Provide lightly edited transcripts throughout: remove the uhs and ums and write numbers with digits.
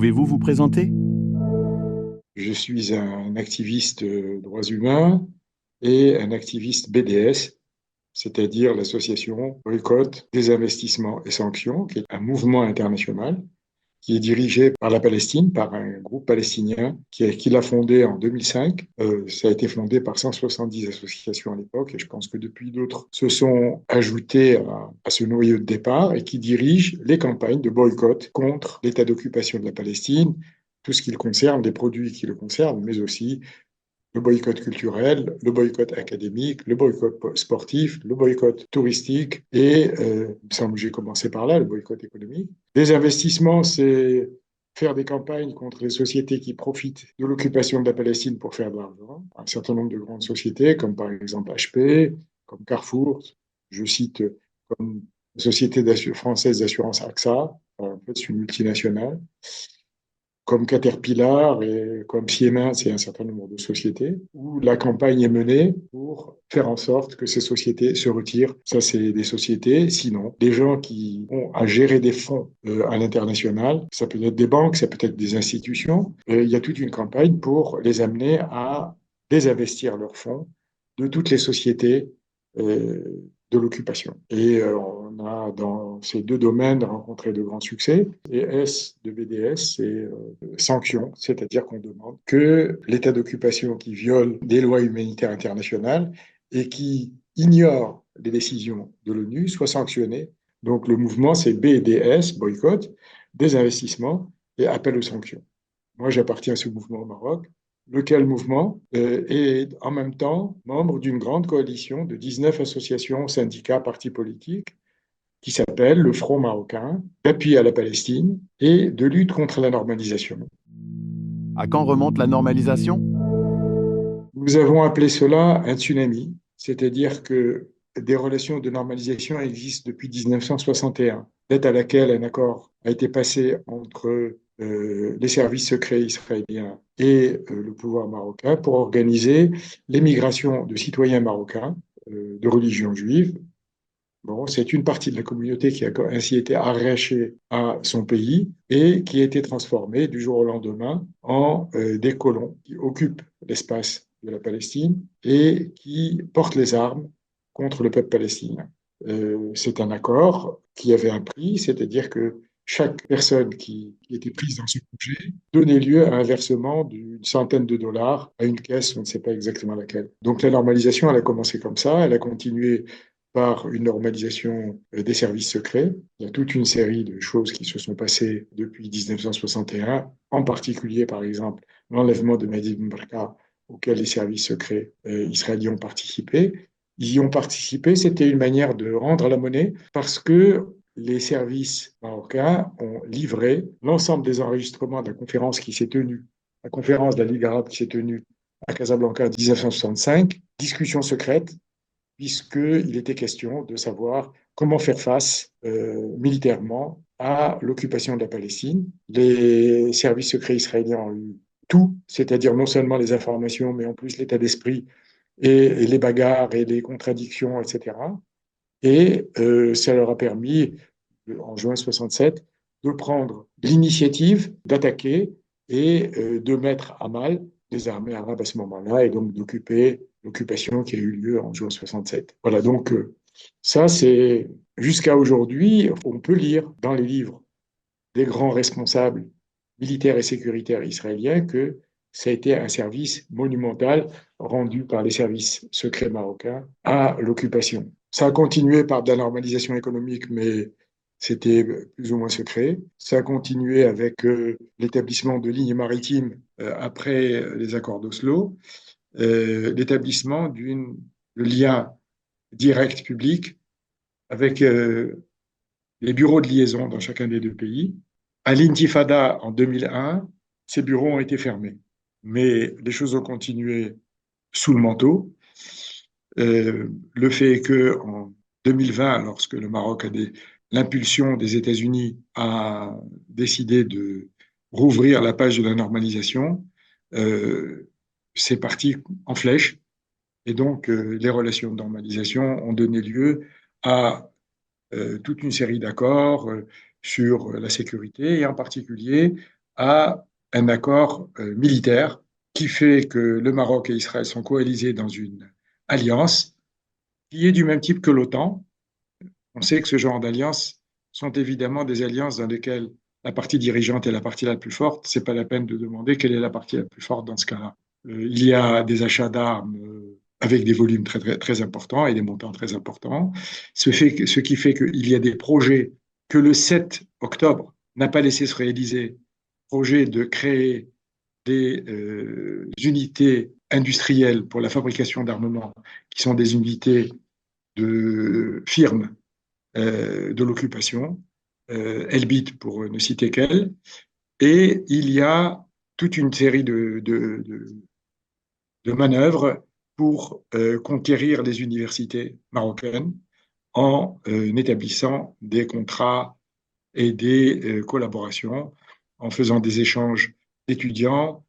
Pouvez-vous vous présenter? Je suis un activiste droits humains et un activiste BDS, c'est-à-dire l'association Boycott, Désinvestissement et Sanctions, qui est un mouvement international qui est dirigé par la Palestine, par un groupe palestinien qui l'a fondé en 2005. Ça a été fondé par 170 associations à l'époque et je pense que depuis d'autres se sont ajoutées à ce noyau de départ et qui dirigent les campagnes de boycott contre l'état d'occupation de la Palestine, tout ce qui le concerne, les produits qui le concernent, mais aussi le boycott culturel, le boycott académique, le boycott sportif, le boycott touristique et, il me semble que j'ai commencé par là, le boycott économique. Les investissements, c'est faire des campagnes contre les sociétés qui profitent de l'occupation de la Palestine pour faire de l'argent. Un certain nombre de grandes sociétés, comme par exemple HP, comme Carrefour, je cite comme la société française d'assurance AXA, en fait, c'est une multinationale comme Caterpillar et comme Siemens et un certain nombre de sociétés, où la campagne est menée pour faire en sorte que ces sociétés se retirent. Ça, c'est des sociétés. Sinon, des gens qui ont à gérer des fonds à l'international, ça peut être des banques, ça peut être des institutions, il y a toute une campagne pour les amener à désinvestir leurs fonds de toutes les sociétés euh, de l'occupation. Et on a dans ces deux domaines rencontré de grands succès. Et S de BDS, c'est sanctions, c'est-à-dire qu'on demande que l'État d'occupation qui viole des lois humanitaires internationales et qui ignore les décisions de l'ONU soit sanctionné. Donc le mouvement, c'est BDS, boycott, des investissements et appel aux sanctions. Moi, j'appartiens à ce mouvement au Maroc, lequel mouvement est en même temps membre d'une grande coalition de 19 associations, syndicats, partis politiques qui s'appelle le Front marocain d'appui à la Palestine et de lutte contre la normalisation. À quand remonte la normalisation? Nous avons appelé cela un tsunami, c'est-à-dire que des relations de normalisation existent depuis 1961, date à laquelle un accord a été passé entre les services secrets israéliens et le pouvoir marocain pour organiser l'émigration de citoyens marocains de religion juive. Bon, c'est une partie de la communauté qui a ainsi été arrachée à son pays et qui a été transformée du jour au lendemain en des colons qui occupent l'espace de la Palestine et qui portent les armes contre le peuple palestinien. C'est un accord qui avait un prix, c'est-à-dire que chaque personne qui était prise dans ce projet donnait lieu à un versement d'une centaine de dollars à une caisse, on ne sait pas exactement laquelle. Donc la normalisation, elle a commencé comme ça, elle a continué par une normalisation des services secrets. Il y a toute une série de choses qui se sont passées depuis 1961, en particulier, par exemple, l'enlèvement de Mehdi Ben Barka, auquel les services secrets israéliens ont participé. Ils y ont participé, c'était une manière de rendre la monnaie parce que les services marocains ont livré l'ensemble des enregistrements de la conférence qui s'est tenue, la conférence de la Ligue arabe qui s'est tenue à Casablanca en 1965, discussion secrète puisqu'il était question de savoir comment faire face militairement à l'occupation de la Palestine. Les services secrets israéliens ont eu tout, c'est-à-dire non seulement les informations, mais en plus l'état d'esprit et les bagarres et les contradictions, etc. Et ça leur a permis, en juin 67, de prendre l'initiative d'attaquer et de mettre à mal les armées arabes à ce moment-là et donc d'occuper l'occupation qui a eu lieu en juin 67. Voilà, donc ça, c'est jusqu'à aujourd'hui, on peut lire dans les livres des grands responsables militaires et sécuritaires israéliens que ça a été un service monumental rendu par les services secrets marocains à l'occupation. Ça a continué par de la normalisation économique, mais c'était plus ou moins secret. Ça a continué avec l'établissement de lignes maritimes après les accords d'Oslo, l'établissement d'un lien direct public avec les bureaux de liaison dans chacun des deux pays. À l'intifada en 2001, ces bureaux ont été fermés. Mais les choses ont continué sous le manteau. Le fait est qu'en 2020, lorsque le Maroc a l'impulsion des États-Unis a décidé de rouvrir la page de la normalisation, c'est parti en flèche. Et donc, les relations de normalisation ont donné lieu à toute une série d'accords sur la sécurité et en particulier à un accord militaire qui fait que le Maroc et Israël sont coalisés dans une alliance qui est du même type que l'OTAN. On sait que ce genre d'alliances sont évidemment des alliances dans lesquelles la partie dirigeante est la partie la plus forte. Ce n'est pas la peine de demander quelle est la partie la plus forte dans ce cas-là. Il y a des achats d'armes avec des volumes très, très, très importants et des montants très importants. Ce qui fait qu'il y a des projets que le 7 octobre n'a pas laissé se réaliser, projet de créer des unités industrielles pour la fabrication d'armements, qui sont des unités de firmes de l'occupation, Elbit pour ne citer qu'elle, et il y a toute une série de manœuvres pour conquérir les universités marocaines en établissant des contrats et des collaborations, en faisant des échanges d'étudiants.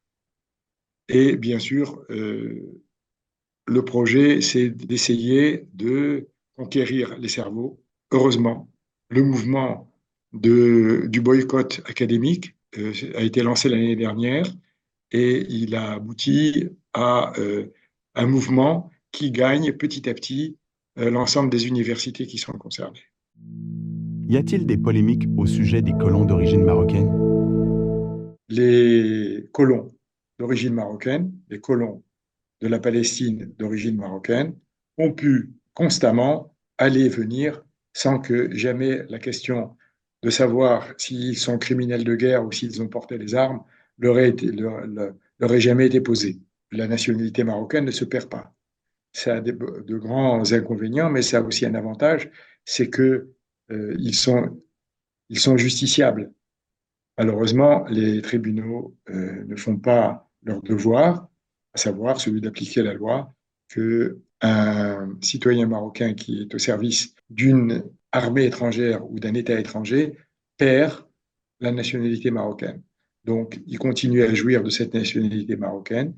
Et bien sûr, le projet, c'est d'essayer de conquérir les cerveaux. Heureusement, le mouvement du boycott académique a été lancé l'année dernière et il a abouti à un mouvement qui gagne petit à petit l'ensemble des universités qui sont concernées. Y a-t-il des polémiques au sujet des colons d'origine marocaine? Les colons d'origine marocaine, les colons de la Palestine d'origine marocaine, ont pu constamment aller et venir sans que jamais la question de savoir s'ils sont criminels de guerre ou s'ils ont porté les armes leur ait jamais été posée. La nationalité marocaine ne se perd pas. Ça a de grands inconvénients, mais ça a aussi un avantage, c'est que ils sont justiciables. Malheureusement, les tribunaux ne font pas leur devoir, à savoir celui d'appliquer la loi, qu'un citoyen marocain qui est au service d'une armée étrangère ou d'un État étranger perd la nationalité marocaine. Donc, il continue à jouir de cette nationalité marocaine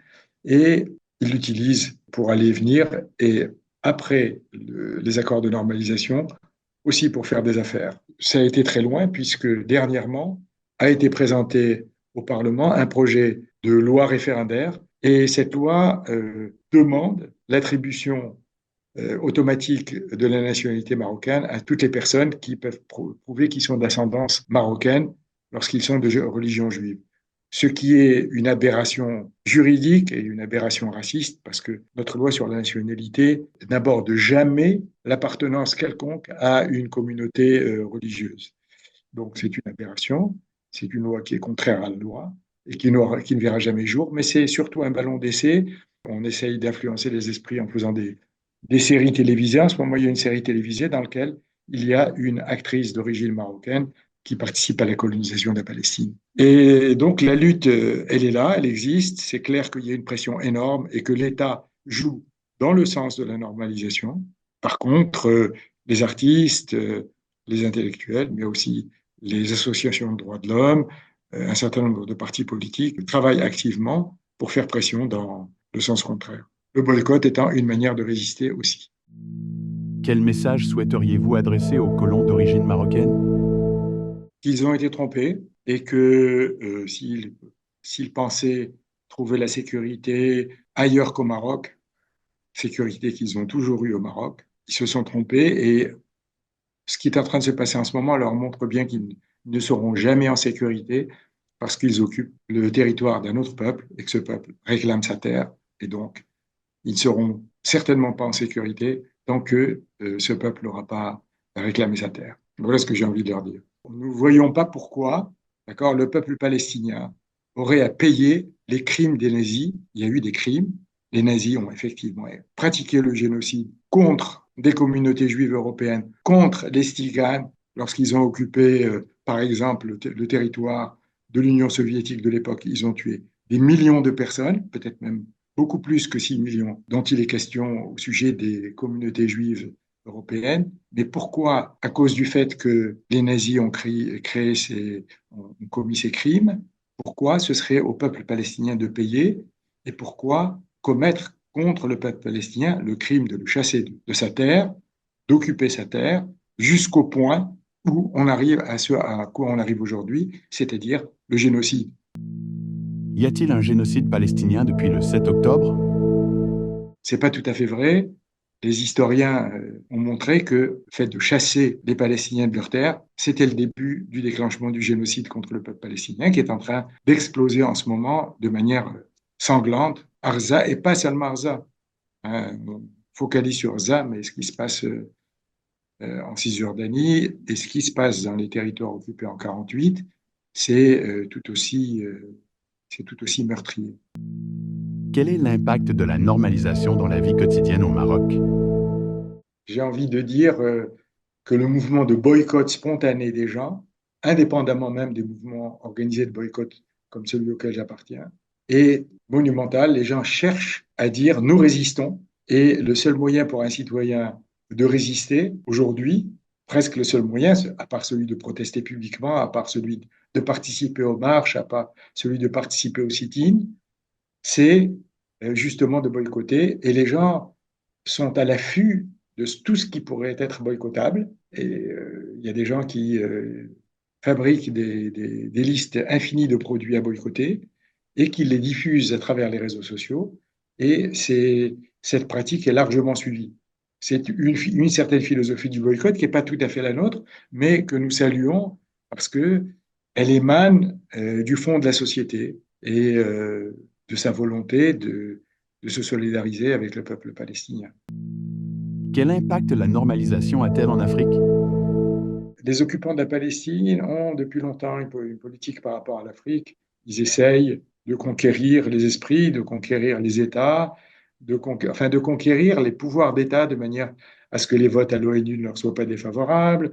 et il l'utilise pour aller et venir et après les accords de normalisation, aussi pour faire des affaires. Ça a été très loin puisque dernièrement, a été présenté au Parlement un projet de loi référendaire et cette loi demande l'attribution automatique de la nationalité marocaine à toutes les personnes qui peuvent prouver qu'ils sont d'ascendance marocaine lorsqu'ils sont de religion juive. Ce qui est une aberration juridique et une aberration raciste parce que notre loi sur la nationalité n'aborde jamais l'appartenance quelconque à une communauté religieuse. Donc c'est une aberration. C'est une loi qui est contraire à la loi et qui ne verra jamais jour, mais c'est surtout un ballon d'essai. On essaye d'influencer les esprits en faisant des séries télévisées. En ce moment, il y a une série télévisée dans laquelle il y a une actrice d'origine marocaine qui participe à la colonisation de la Palestine. Et donc la lutte, elle est là, elle existe. C'est clair qu'il y a une pression énorme et que l'État joue dans le sens de la normalisation. Par contre, les artistes, les intellectuels, mais aussi les associations de droits de l'homme, un certain nombre de partis politiques travaillent activement pour faire pression dans le sens contraire. Le boycott étant une manière de résister aussi. Quel message souhaiteriez-vous adresser aux colons d'origine marocaine? Qu'ils ont été trompés et que s'ils pensaient trouver la sécurité ailleurs qu'au Maroc, sécurité qu'ils ont toujours eue au Maroc, ils se sont trompés et ce qui est en train de se passer en ce moment leur montre bien qu'ils ne seront jamais en sécurité parce qu'ils occupent le territoire d'un autre peuple et que ce peuple réclame sa terre. Et donc, ils ne seront certainement pas en sécurité tant que ce peuple n'aura pas réclamé sa terre. Voilà ce que j'ai envie de leur dire. Nous ne voyons pas pourquoi, d'accord, le peuple palestinien aurait à payer les crimes des nazis. Il y a eu des crimes. Les nazis ont effectivement pratiqué le génocide contre des communautés juives européennes, contre les Stigane, lorsqu'ils ont occupé, par exemple, le territoire de l'Union soviétique de l'époque. Ils ont tué des millions de personnes, peut-être même beaucoup plus que 6 millions dont il est question au sujet des communautés juives européennes. Mais pourquoi? À cause du fait que les nazis ont commis ces crimes. Pourquoi ce serait au peuple palestinien de payer? Et pourquoi commettre contre le peuple palestinien le crime de le chasser de sa terre, d'occuper sa terre, jusqu'au point où on arrive à ce à quoi on arrive aujourd'hui, c'est-à-dire le génocide. Y a-t-il un génocide palestinien depuis le 7 octobre? C'est pas tout à fait vrai. Les historiens ont montré que le fait de chasser les Palestiniens de leur terre, c'était le début du déclenchement du génocide contre le peuple palestinien qui est en train d'exploser en ce moment de manière sanglante. Arza, et pas seulement Arza. On focalise sur Arza, mais ce qui se passe en Cisjordanie et ce qui se passe dans les territoires occupés en 1948, c'est tout aussi meurtrier. Quel est l'impact de la normalisation dans la vie quotidienne au Maroc? J'ai envie de dire que le mouvement de boycott spontané des gens, indépendamment même des mouvements organisés de boycott comme celui auquel j'appartiens, est monumental. Les gens cherchent à dire nous résistons et le seul moyen pour un citoyen de résister aujourd'hui, presque le seul moyen, à part celui de protester publiquement, à part celui de participer aux marches, à part celui de participer aux sit-ins, c'est justement de boycotter. Et les gens sont à l'affût de tout ce qui pourrait être boycottable. Et il y a des gens qui fabriquent des listes infinies de produits à boycotter et qui les diffusent à travers les réseaux sociaux. Et cette pratique est largement suivie. C'est une certaine philosophie du boycott qui n'est pas tout à fait la nôtre, mais que nous saluons parce que elle émane du fond de la société et de sa volonté de se solidariser avec le peuple palestinien. Quel impact la normalisation a-t-elle en Afrique? Les occupants de la Palestine ont depuis longtemps une politique par rapport à l'Afrique. Ils essayent de conquérir les esprits, de conquérir les États, de conquérir les pouvoirs d'État de manière à ce que les votes à l'ONU ne leur soient pas défavorables.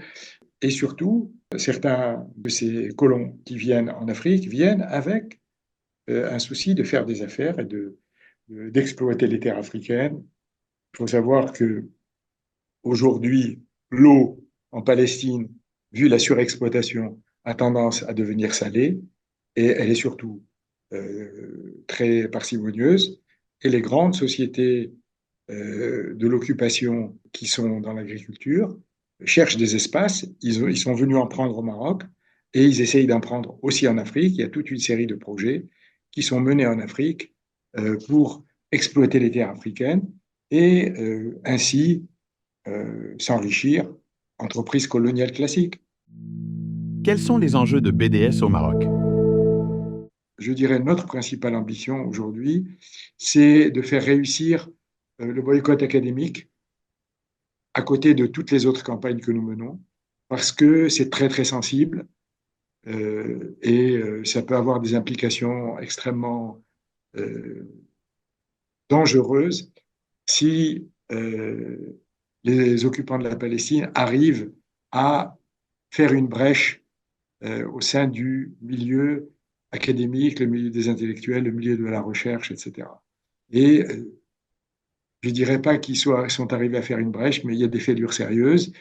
Et surtout, certains de ces colons qui viennent en Afrique viennent avec un souci de faire des affaires et d'exploiter les terres africaines. Il faut savoir que aujourd'hui, l'eau en Palestine, vu la surexploitation, a tendance à devenir salée et elle est surtout très parcimonieuse. Et les grandes sociétés de l'occupation qui sont dans l'agriculture cherchent des espaces. Ils sont venus en prendre au Maroc et ils essayent d'en prendre aussi en Afrique. Il y a toute une série de projets qui sont menés en Afrique pour exploiter les terres africaines et ainsi s'enrichir, entreprise coloniale classique. Quels sont les enjeux de BDS au Maroc? Je dirais notre principale ambition aujourd'hui, c'est de faire réussir le boycott académique à côté de toutes les autres campagnes que nous menons, parce que c'est très très sensible et ça peut avoir des implications extrêmement dangereuses si les occupants de la Palestine arrivent à faire une brèche au sein du milieu académique, le milieu des intellectuels, le milieu de la recherche, etc. Et je ne dirais pas qu'ils sont arrivés à faire une brèche, mais il y a des fêlures sérieuses.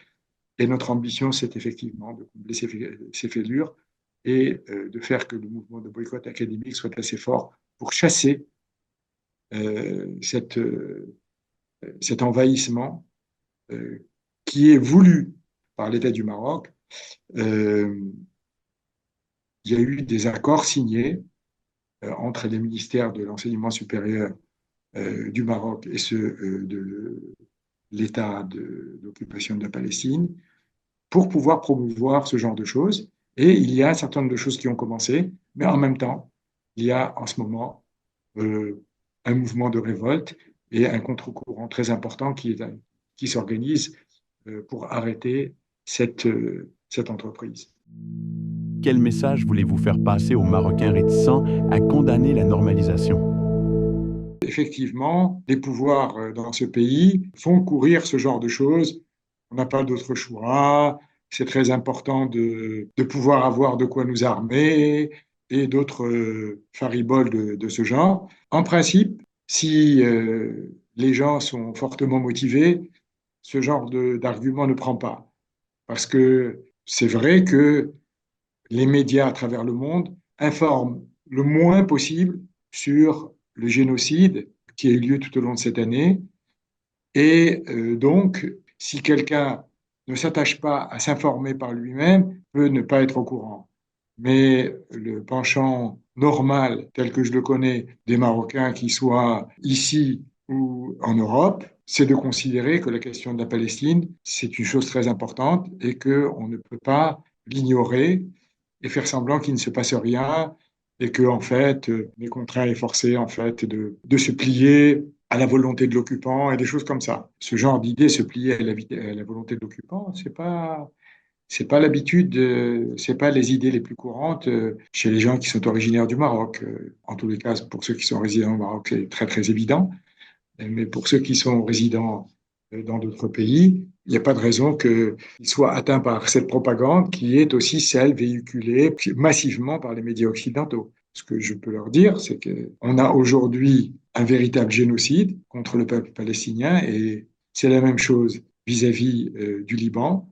Et notre ambition, c'est effectivement de combler ces fêlures et de faire que le mouvement de boycott académique soit assez fort pour chasser cet envahissement qui est voulu par l'État du Maroc. Il y a eu des accords signés entre les ministères de l'enseignement supérieur du Maroc et ceux de l'État d'occupation de la Palestine pour pouvoir promouvoir ce genre de choses. Et il y a un certain nombre de choses qui ont commencé, mais en même temps, il y a en ce moment un mouvement de révolte et un contre-courant très important qui s'organise pour arrêter cette entreprise. Quel message voulez-vous faire passer aux Marocains réticents à condamner la normalisation? Effectivement, les pouvoirs dans ce pays font courir ce genre de choses. On n'a pas d'autre choix. C'est très important de pouvoir avoir de quoi nous armer et d'autres fariboles de ce genre. En principe, si les gens sont fortement motivés, ce genre d'argument ne prend pas. Parce que c'est vrai que les médias à travers le monde informent le moins possible sur le génocide qui a eu lieu tout au long de cette année. Et donc, si quelqu'un ne s'attache pas à s'informer par lui-même, peut ne pas être au courant. Mais le penchant normal, tel que je le connais, des Marocains qui soient ici ou en Europe, c'est de considérer que la question de la Palestine, c'est une chose très importante et qu'on ne peut pas l'ignorer et faire semblant qu'il ne se passe rien et que en fait, on est contraint et forcé en fait de se plier à la volonté de l'occupant et des choses comme ça. Ce genre d'idée, se plier à la volonté de l'occupant, c'est pas l'habitude, c'est pas les idées les plus courantes chez les gens qui sont originaires du Maroc. En tous les cas, pour ceux qui sont résidents au Maroc, c'est très très évident. Mais pour ceux qui sont résidents dans d'autres pays, il n'y a pas de raison qu'ils soient atteints par cette propagande qui est aussi celle véhiculée massivement par les médias occidentaux. Ce que je peux leur dire, c'est qu'on a aujourd'hui un véritable génocide contre le peuple palestinien et c'est la même chose vis-à-vis du Liban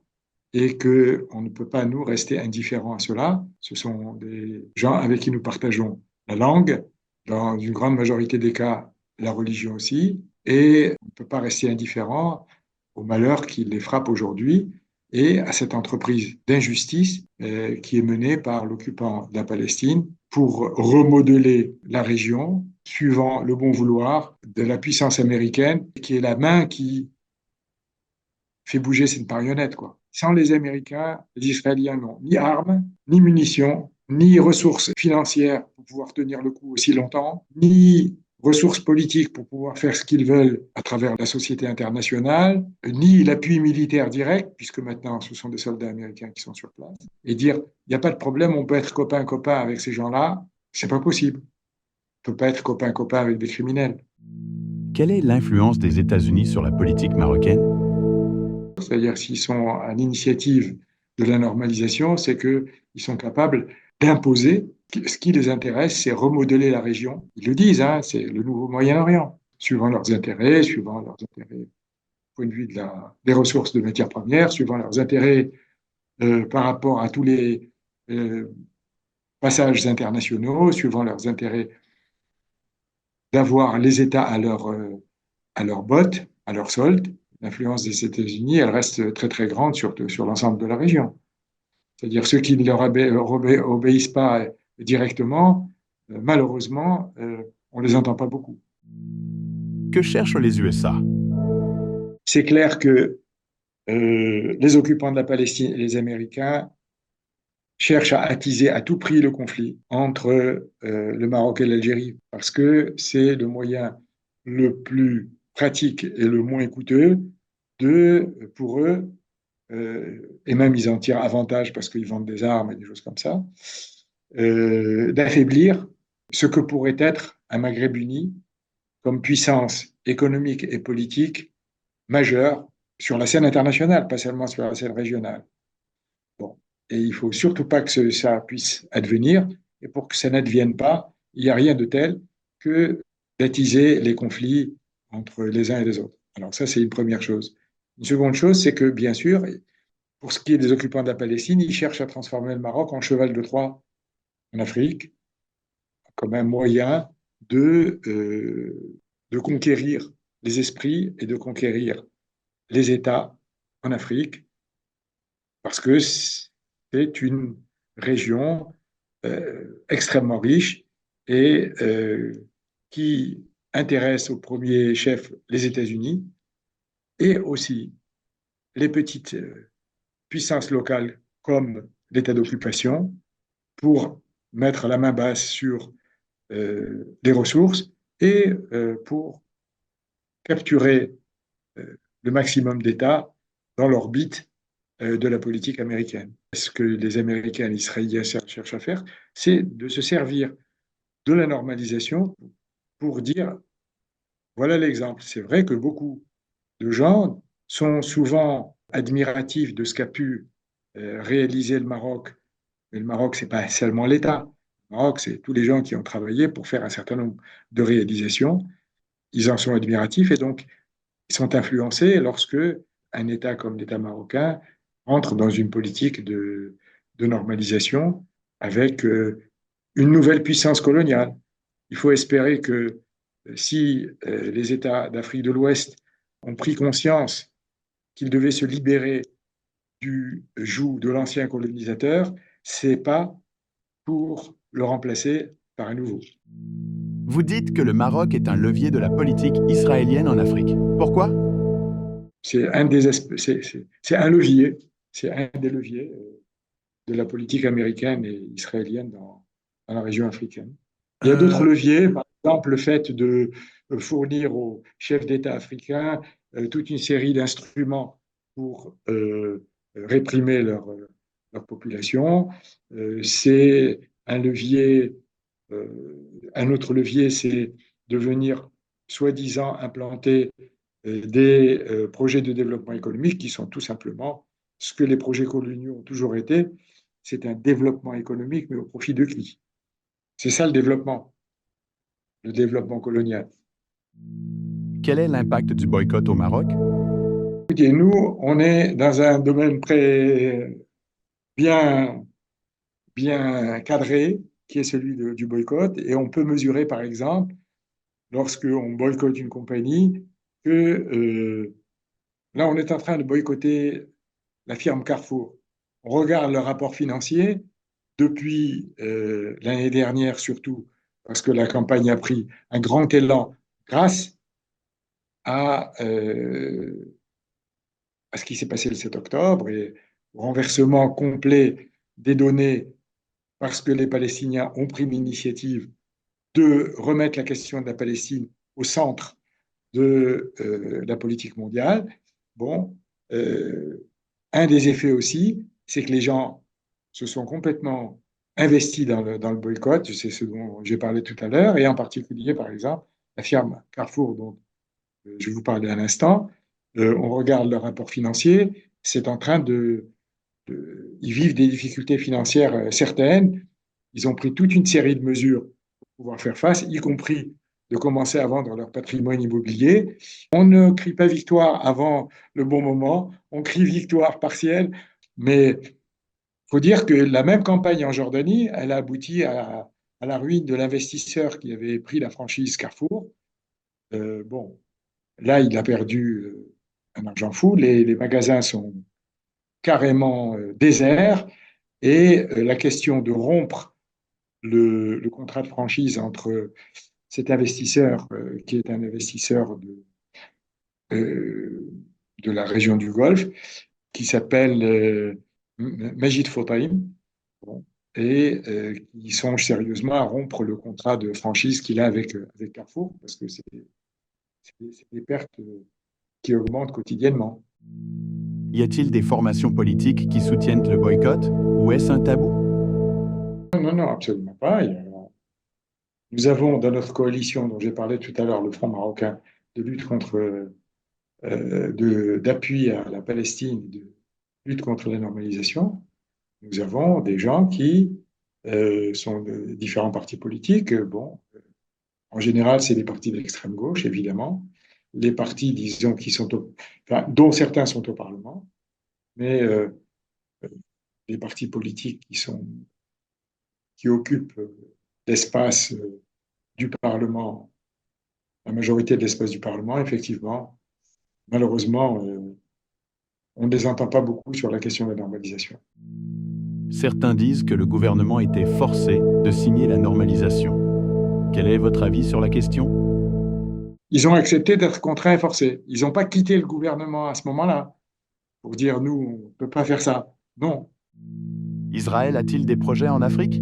et qu'on ne peut pas, nous, rester indifférents à cela. Ce sont des gens avec qui nous partageons la langue, dans une grande majorité des cas, la religion aussi, et on ne peut pas rester indifférent au malheur qui les frappe aujourd'hui et à cette entreprise d'injustice qui est menée par l'occupant de la Palestine pour remodeler la région suivant le bon vouloir de la puissance américaine, qui est la main qui fait bouger cette marionnette, quoi. Sans les Américains, les Israéliens n'ont ni armes, ni munitions, ni ressources financières pour pouvoir tenir le coup aussi longtemps, ni ressources politiques pour pouvoir faire ce qu'ils veulent à travers la société internationale, ni l'appui militaire direct, puisque maintenant ce sont des soldats américains qui sont sur place, et dire, il n'y a pas de problème, on peut être copain-copain avec ces gens-là, c'est pas possible. On ne peut pas être copain-copain avec des criminels. Quelle est l'influence des États-Unis sur la politique marocaine? C'est-à-dire s'ils sont à l'initiative de la normalisation, c'est qu'ils sont capables d'imposer. Ce qui les intéresse, c'est remodeler la région. Ils le disent, hein, c'est le nouveau Moyen-Orient, suivant leurs intérêts, point de vue des ressources de matières premières, suivant leurs intérêts par rapport à tous les euh, passages internationaux, suivant leurs intérêts d'avoir les États à leur botte, à leur solde. L'influence des États-Unis, elle reste très très grande sur l'ensemble de la région. C'est-à-dire ceux qui ne leur obéissent pas directement, malheureusement, on ne les entend pas beaucoup. Que cherchent les USA? C'est clair que les occupants de la Palestine et les Américains cherchent à attiser à tout prix le conflit entre le Maroc et l'Algérie, parce que c'est le moyen le plus pratique et le moins coûteux pour eux, et même ils en tirent avantage parce qu'ils vendent des armes et des choses comme ça, d'affaiblir ce que pourrait être un Maghreb uni comme puissance économique et politique majeure sur la scène internationale, pas seulement sur la scène régionale. Bon. Et il ne faut surtout pas que ça puisse advenir. Et pour que ça n'advienne pas, il n'y a rien de tel que d'attiser les conflits entre les uns et les autres. Alors ça, c'est une première chose. Une seconde chose, c'est que, bien sûr, pour ce qui est des occupants de la Palestine, ils cherchent à transformer le Maroc en cheval de Troie en Afrique, comme un moyen de conquérir les esprits et de conquérir les États en Afrique, parce que c'est une région extrêmement riche et qui intéresse au premier chef les États-Unis et aussi les petites puissances locales comme l'État d'occupation pour mettre la main basse sur les ressources et pour capturer le maximum d'États dans l'orbite de la politique américaine. Ce que les Américains et les Israéliens cherchent à faire, c'est de se servir de la normalisation pour dire, voilà l'exemple. C'est vrai que beaucoup de gens sont souvent admiratifs de ce qu'a pu réaliser le Maroc. Mais le Maroc, ce n'est pas seulement l'État. Le Maroc, c'est tous les gens qui ont travaillé pour faire un certain nombre de réalisations. Ils en sont admiratifs et donc ils sont influencés lorsque un État comme l'État marocain entre dans une politique de normalisation avec une nouvelle puissance coloniale. Il faut espérer que si les États d'Afrique de l'Ouest ont pris conscience qu'ils devaient se libérer du joug de l'ancien colonisateur, c'est pas pour le remplacer par un nouveau. Vous dites que le Maroc est un levier de la politique israélienne en Afrique. Pourquoi? C'est un des c'est un levier, c'est un des leviers de la politique américaine et israélienne dans la région africaine. Il y a d'autres Euh, leviers, par exemple le fait de fournir aux chefs d'État africains toute une série d'instruments pour réprimer leur population. C'est un levier, un autre levier, c'est de venir soi-disant implanter des projets de développement économique qui sont tout simplement ce que les projets coloniaux ont toujours été, c'est un développement économique, mais au profit de qui? C'est ça le développement colonial. quel est l'impact du boycott au Maroc? Écoutez, nous, on est dans un domaine très bien, bien cadré, qui est celui du boycott, et on peut mesurer, par exemple, lorsqu'on boycotte une compagnie, que là, on est en train de boycotter la firme Carrefour. On regarde le rapport financier depuis l'année dernière surtout, parce que la campagne a pris un grand élan grâce à ce qui s'est passé le 7 octobre et au renversement complet des données parce que les Palestiniens ont pris l'initiative de remettre la question de la Palestine au centre de la politique mondiale. Bon, un des effets aussi, c'est que les gens se sont complètement investis dans le boycott, c'est ce dont j'ai parlé tout à l'heure, et en particulier, par exemple, la firme Carrefour, dont je vous parlais à l'instant, on regarde leur rapport financier, c'est en train ils vivent des difficultés financières certaines. Ils ont pris toute une série de mesures pour pouvoir faire face, y compris de commencer à vendre leur patrimoine immobilier. On ne crie pas victoire avant le bon moment, on crie victoire partielle, mais il faut dire que la même campagne en Jordanie, elle a abouti à la ruine de l'investisseur qui avait pris la franchise Carrefour. Bon, là, il a perdu un argent fou, les magasins sont carrément déserts, et la question de rompre le contrat de franchise entre cet investisseur qui est un investisseur euh, de la région du Golfe, qui s'appelle Majid Fotaim, bon, et qui songe sérieusement à rompre le contrat de franchise qu'il a avec Carrefour, parce que c'est des pertes qui augmentent quotidiennement. Y a-t-il des formations politiques qui soutiennent le boycott ou est-ce un tabou? Non, non, non, absolument pas. Nous avons dans notre coalition, dont j'ai parlé tout à l'heure, le Front marocain de lutte contre, d'appui à la Palestine, de lutte contre la normalisation, nous avons des gens qui sont de différents partis politiques. Bon, en général, c'est des partis d'extrême gauche, évidemment. Les partis, disons, enfin, dont certains sont au Parlement, mais les partis politiques qui occupent l'espace du Parlement, la majorité de l'espace du Parlement, effectivement, malheureusement, on ne les entend pas beaucoup sur la question de la normalisation. Certains disent que le gouvernement était forcé de signer la normalisation. Quel est votre avis sur la question? Ils ont accepté d'être contraints et forcés. Ils n'ont pas quitté le gouvernement à ce moment-là pour dire nous, on ne peut pas faire ça. Non. Israël a-t-il des projets en Afrique?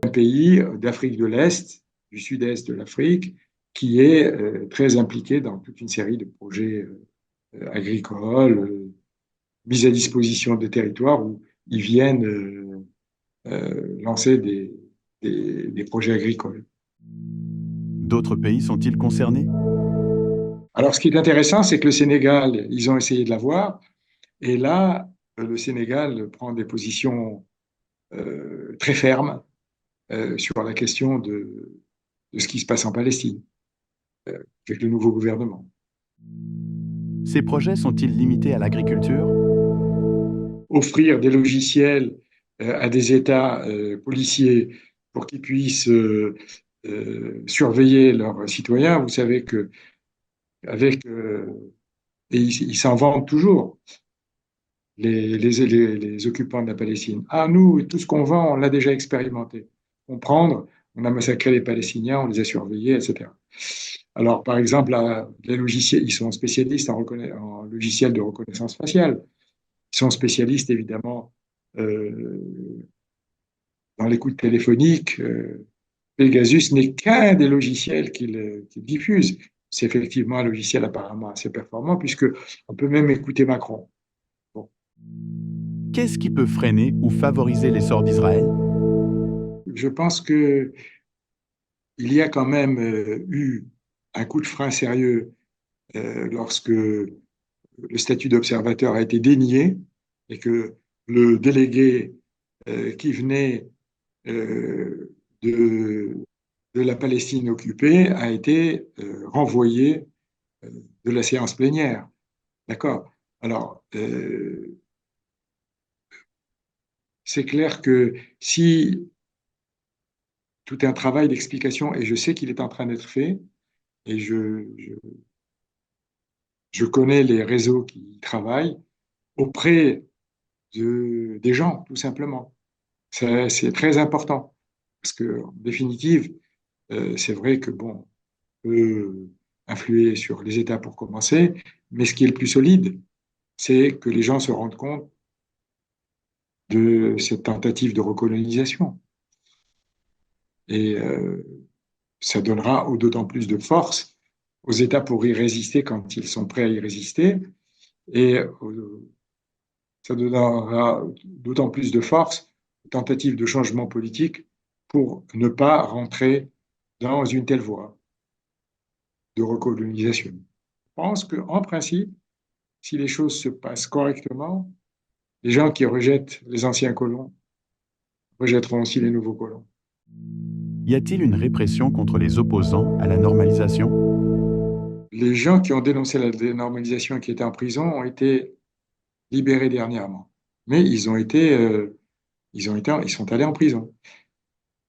Un pays d'Afrique de l'Est, du sud-est de l'Afrique, qui est très impliqué dans toute une série de projets agricoles, mis à disposition des territoires où ils viennent lancer des projets agricoles. D'autres pays sont-ils concernés? Alors, ce qui est intéressant, c'est que le Sénégal, ils ont essayé de l'avoir, et là, le Sénégal prend des positions très fermes sur la question de ce qui se passe en Palestine, avec le nouveau gouvernement. Ces projets sont-ils limités à l'agriculture? Offrir des logiciels à des États policiers pour qu'ils puissent surveiller leurs citoyens. Vous savez que avec et ils s'en vantent toujours, les occupants de la Palestine. Ah, nous, tout ce qu'on vend, on l'a déjà expérimenté. Comprendre on a massacré les Palestiniens, on les a surveillés, etc. Alors, par exemple, les logiciels, ils sont spécialistes en logiciels de reconnaissance faciale. Ils sont spécialistes, évidemment, euh, dans l'écoute téléphonique. Pegasus n'est qu'un des logiciels qu'il diffuse. C'est effectivement un logiciel apparemment assez performant, puisque on peut même écouter Macron. Bon. Qu'est-ce qui peut freiner ou favoriser l'essor d'Israël? Je pense que il y a quand même eu un coup de frein sérieux lorsque le statut d'observateur a été dénié et que le délégué qui venait euh, de, de la Palestine occupée a été renvoyé de la séance plénière. D'accord? Alors, c'est clair que si tout un travail d'explication, et je sais qu'il est en train d'être fait, et je connais les réseaux qui y travaillent, auprès des gens, tout simplement. C'est très important. Parce que, en définitive, c'est vrai que, bon, on peut influer sur les États pour commencer, mais ce qui est le plus solide, c'est que les gens se rendent compte de cette tentative de recolonisation. Et ça donnera d'autant plus de force aux États pour y résister quand ils sont prêts à y résister. Et ça donnera d'autant plus de force aux tentatives de changement politique pour ne pas rentrer dans une telle voie de recolonisation. Je pense qu'en principe, si les choses se passent correctement, les gens qui rejettent les anciens colons rejetteront aussi les nouveaux colons. Y a-t-il une répression contre les opposants à la normalisation? Les gens qui ont dénoncé la dénormalisation et qui étaient en prison ont été libérés dernièrement. Mais ils sont allés en prison.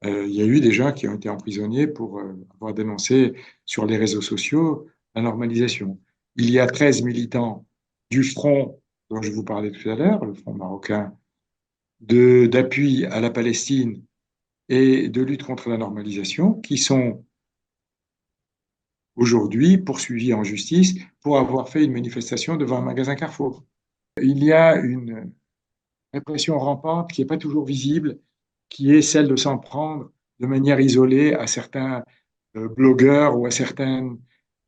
Il y a eu des gens qui ont été emprisonnés pour avoir dénoncé sur les réseaux sociaux la normalisation. Il y a 13 militants du front dont je vous parlais tout à l'heure, le front marocain, d'appui à la Palestine et de lutte contre la normalisation, qui sont aujourd'hui poursuivis en justice pour avoir fait une manifestation devant un magasin Carrefour. Il y a une répression rampante qui n'est pas toujours visible, qui est celle de s'en prendre de manière isolée à certains blogueurs ou à certains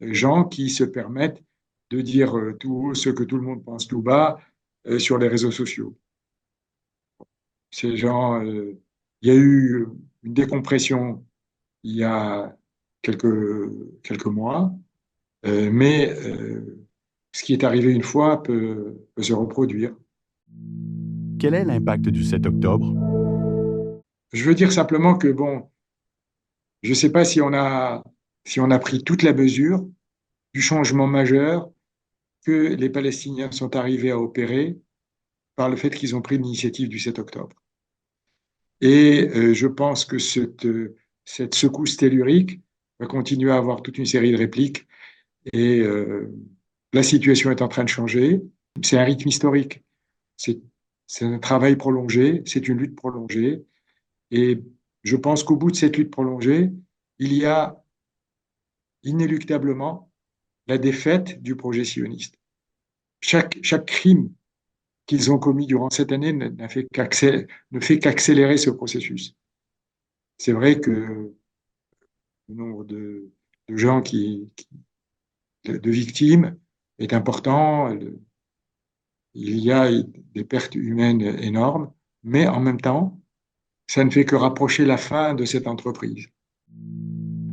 gens qui se permettent de dire tout haut ce que tout le monde pense tout bas sur les réseaux sociaux. Ces gens, il y a eu une décompression il y a quelques mois, mais ce qui est arrivé une fois peut se reproduire. Quel est l'impact du 7 octobre? Je veux dire simplement que, bon, je ne sais pas si on a pris toute la mesure du changement majeur que les Palestiniens sont arrivés à opérer par le fait qu'ils ont pris l'initiative du 7 octobre. Et je pense que cette secousse tellurique va continuer à avoir toute une série de répliques et la situation est en train de changer. C'est un rythme historique. C'est un travail prolongé, c'est une lutte prolongée. Et je pense qu'au bout de cette lutte prolongée, il y a inéluctablement la défaite du projet sioniste. Chaque crime qu'ils ont commis durant cette année ne fait qu'accélérer ce processus. C'est vrai que le nombre de gens de victimes est important. Il y a des pertes humaines énormes, mais en même temps, ça ne fait que rapprocher la fin de cette entreprise.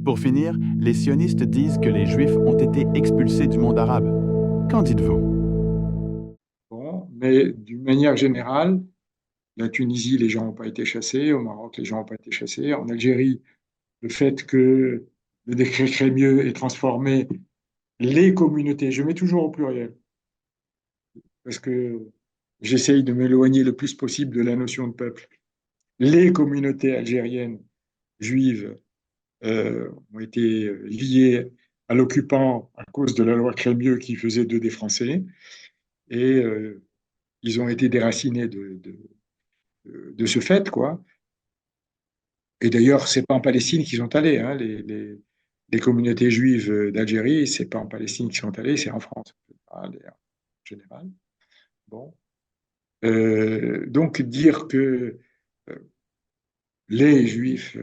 Pour finir, les sionistes disent que les Juifs ont été expulsés du monde arabe. Qu'en dites-vous? Bon, mais d'une manière générale, la Tunisie, les gens n'ont pas été chassés. Au Maroc, les gens n'ont pas été chassés. En Algérie, le fait que le décret Crémieux ait transformé les communautés, je mets toujours au pluriel, parce que j'essaye de m'éloigner le plus possible de la notion de peuple. Les communautés algériennes juives ont été liées à l'occupant à cause de la loi Crémieux qui faisait d'eux des Français, et ils ont été déracinés de ce fait, quoi. Et d'ailleurs, c'est pas en Palestine qu'ils sont allés, hein, les communautés juives d'Algérie, c'est pas en Palestine qu'ils sont allés, c'est en France en général. Bon. Donc dire que euh, les Juifs,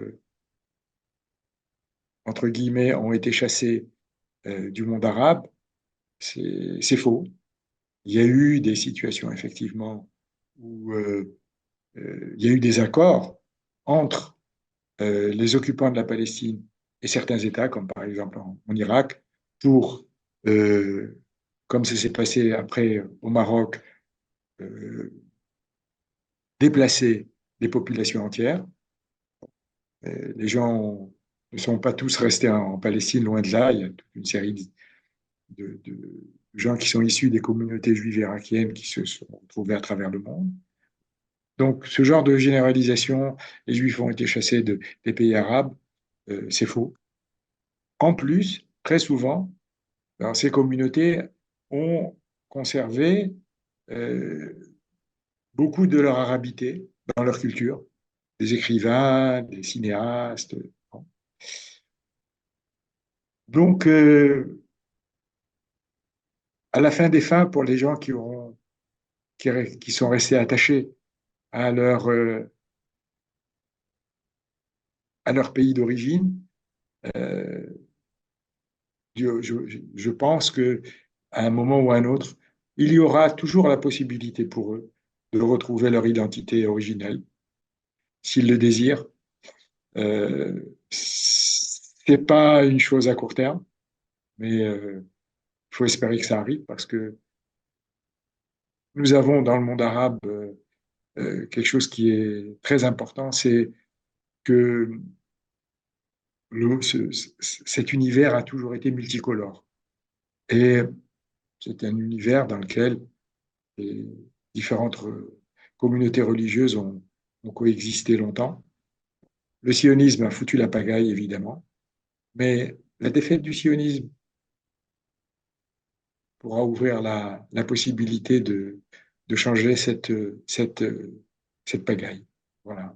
entre guillemets, ont été chassés du monde arabe, c'est faux. Il y a eu des situations, effectivement, où il y a eu des accords entre les occupants de la Palestine et certains États, comme par exemple en Irak, pour, comme ça s'est passé après au Maroc, euh, déplacer des populations entières. Les gens ne sont pas tous restés en Palestine, loin de là. Il y a toute une série de gens qui sont issus des communautés juives irakiennes qui se sont trouvés à travers le monde. Donc, ce genre de généralisation, les juifs ont été chassés des pays arabes, c'est faux. En plus, très souvent, alors, ces communautés ont conservé euh, beaucoup de leur arabité dans leur culture, des écrivains, des cinéastes. Bon. Donc, à la fin des fins, pour les gens qui sont restés attachés à leur pays d'origine, euh, je pense que à un moment ou à un autre, il y aura toujours la possibilité pour eux de retrouver leur identité originelle, s'ils le désirent. Euh, c'est pas une chose à court terme, mais il faut espérer que ça arrive parce que nous avons dans le monde arabe quelque chose qui est très important, c'est que cet univers a toujours été multicolore. Et c'est un univers dans lequel les différentes communautés religieuses ont coexisté longtemps. Le sionisme a foutu la pagaille, évidemment, mais la défaite du sionisme pourra ouvrir la possibilité de changer cette pagaille. Voilà.